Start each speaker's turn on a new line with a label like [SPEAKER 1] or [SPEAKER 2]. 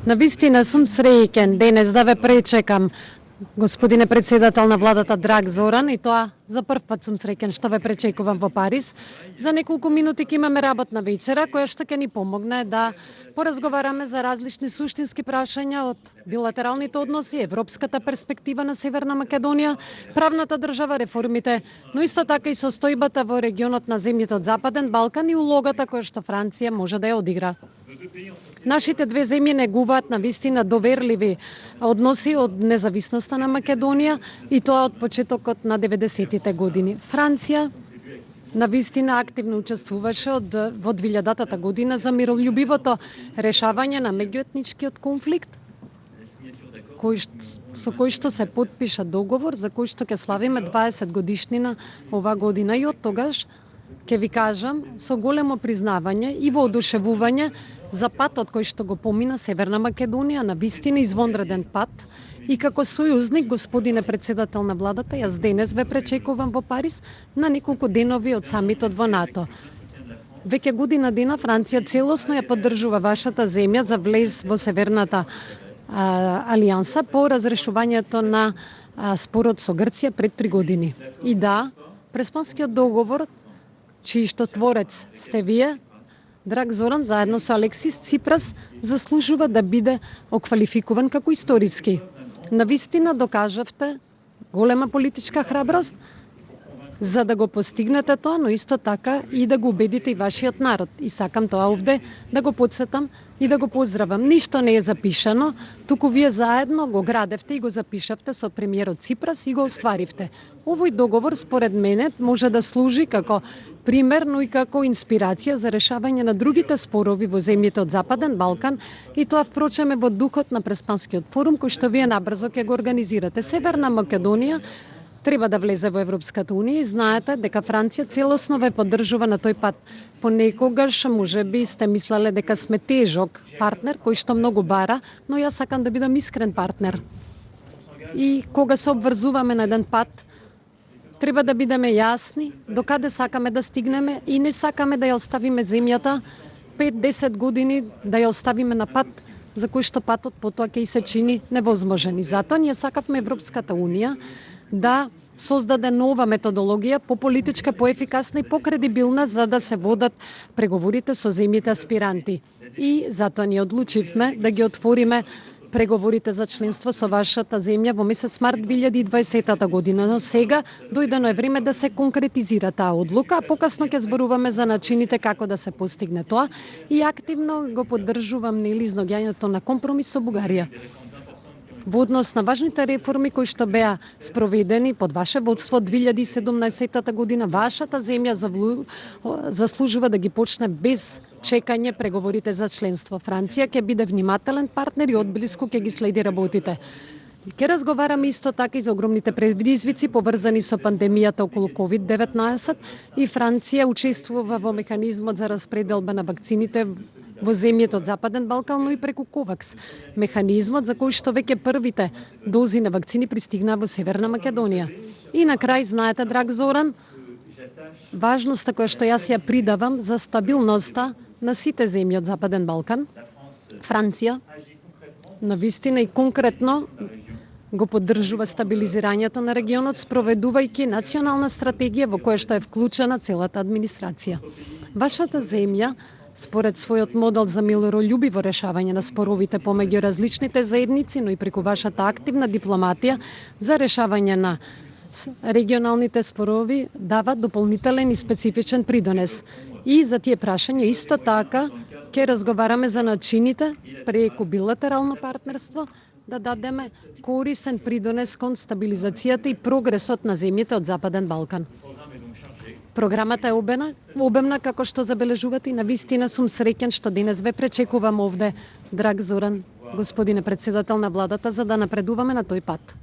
[SPEAKER 1] Навистина сум среќен денес да ве пречекам, господине председател на владата драг Зоран, и тоа за прв пат сум среќен што ве пречекувам во Париз. За неколку минути ќе имаме работна вечера која што ќе ни помогне да поразговараме за различни суштински прашања од билатералните односи, европската перспектива на Северна Македонија, правната држава, реформите, но исто така и состојбата во регионот на земјите од Западен Балкан и улогата која што Франција може да ја одигра. Нашите две земји негуваат на вистина доверливи односи од независноста на Македонија и тоа од почетокот на 90-тите години. Франција на вистина активно учествуваше во 2000-та година за миролюбивото решавање на меѓуетничкиот конфликт, со кој што се потпиша договор за кој што ќе славиме 20 годишнина ова година, и од тогаш ќе ви кажам со големо признавање и воодушевување за патот кој што го помина Северна Македонија, на вистина извонреден пат, и како сојузник, господине председател на владата, јас денес ве пречекувам во Париз на неколку денови од самитот во НАТО. Веќе година дена Франција целосно ја поддржува вашата земја за влез во Северната алијанса по разрешувањето на спорот со Грција пред 3 години. И да, Преспанскиот договор, чиј што творец сте вие, драг Зоран, заедно со Алексис Ципрас, заслужува да биде оквалификуван како историски. Навистина докажавте голема политичка храброст за да го постигнете тоа, но исто така и да го убедите и вашиот народ. И сакам тоа овде да го подсетам и да го поздравам. Ништо не е запишано, туку вие заедно го градевте и го запишавте со премиерот Ципрас и го остваривте. Овој договор, според мене, може да служи како пример, но и како инспирација за решавање на другите спорови во земјите од Западен Балкан, и тоа впрочем е во духот на Преспанскиот форум кој што вие набрзо ќе го организирате. Северна Македонија треба да влезе во Европската унија и знаете дека Франција целосно ве поддржува на тој пат. Понекогаш можеби сте мислеле дека сме тежок партнер кој што многу бара, но јас сакам да бидам искрен партнер. И кога се обврзуваме на еден пат, треба да бидеме јасни до каде сакаме да стигнеме и не сакаме да ја оставиме земјата 5-10 години да ја оставиме на пат за кој што патот потоа ќе и се чини невозможен. И затоа ние сакавме Европската унија да создаде нова методологија, пополитичка, поефикасна и покредибилна, за да се водат преговорите со земјите аспиранти. И затоа ние одлучивме да ги отвориме преговорите за членство со вашата земја во месец март 2020 година, но сега дојдено е време да се конкретизира таа одлука, а покасно ќе зборуваме за начините како да се постигне тоа, и активно го поддржувам изнаоѓањето на компромис со Бугарија. Во однос на важните реформи кои што беа спроведени под ваше водство 2017 година, вашата земја заслужува да ги почне без чекање преговорите за членство. Франција ќе биде внимателен партнер и одблиску ќе ги следи работите. Ќе разговараме исто така и за огромните предизвици поврзани со пандемијата околу COVID-19, и Франција учествува во механизмот за распределба на вакцините во земјите од Западен Балкан, но и преку КОВАКС, механизмот за кој што веќе првите дози на вакцини пристигнаа во Северна Македонија. И на крај, знаете, драг Зоран, важноста која што јас ја придавам за стабилноста на сите земји од Западен Балкан, Франција навистина и конкретно го поддржува стабилизирањето на регионот, спроведувајќи национална стратегија во која што е вклучена целата администрација. Вашата земја, според својот модел за миролюбиво решавање на споровите помеѓу различните заедници, но и преку вашата активна дипломатија за решавање на регионалните спорови, дава дополнителен и специфичен придонес. И за тие прашања исто така ќе разговараме за начините преку билатерално партнерство да дадеме корисен придонес кон стабилизацијата и прогресот на земјите од Западен Балкан. Програмата е обемна, како што забележувате, и навистина сум среќен што денес ве пречекувам овде, драг Зоран, господине председател на владата, за да напредуваме на тој пат.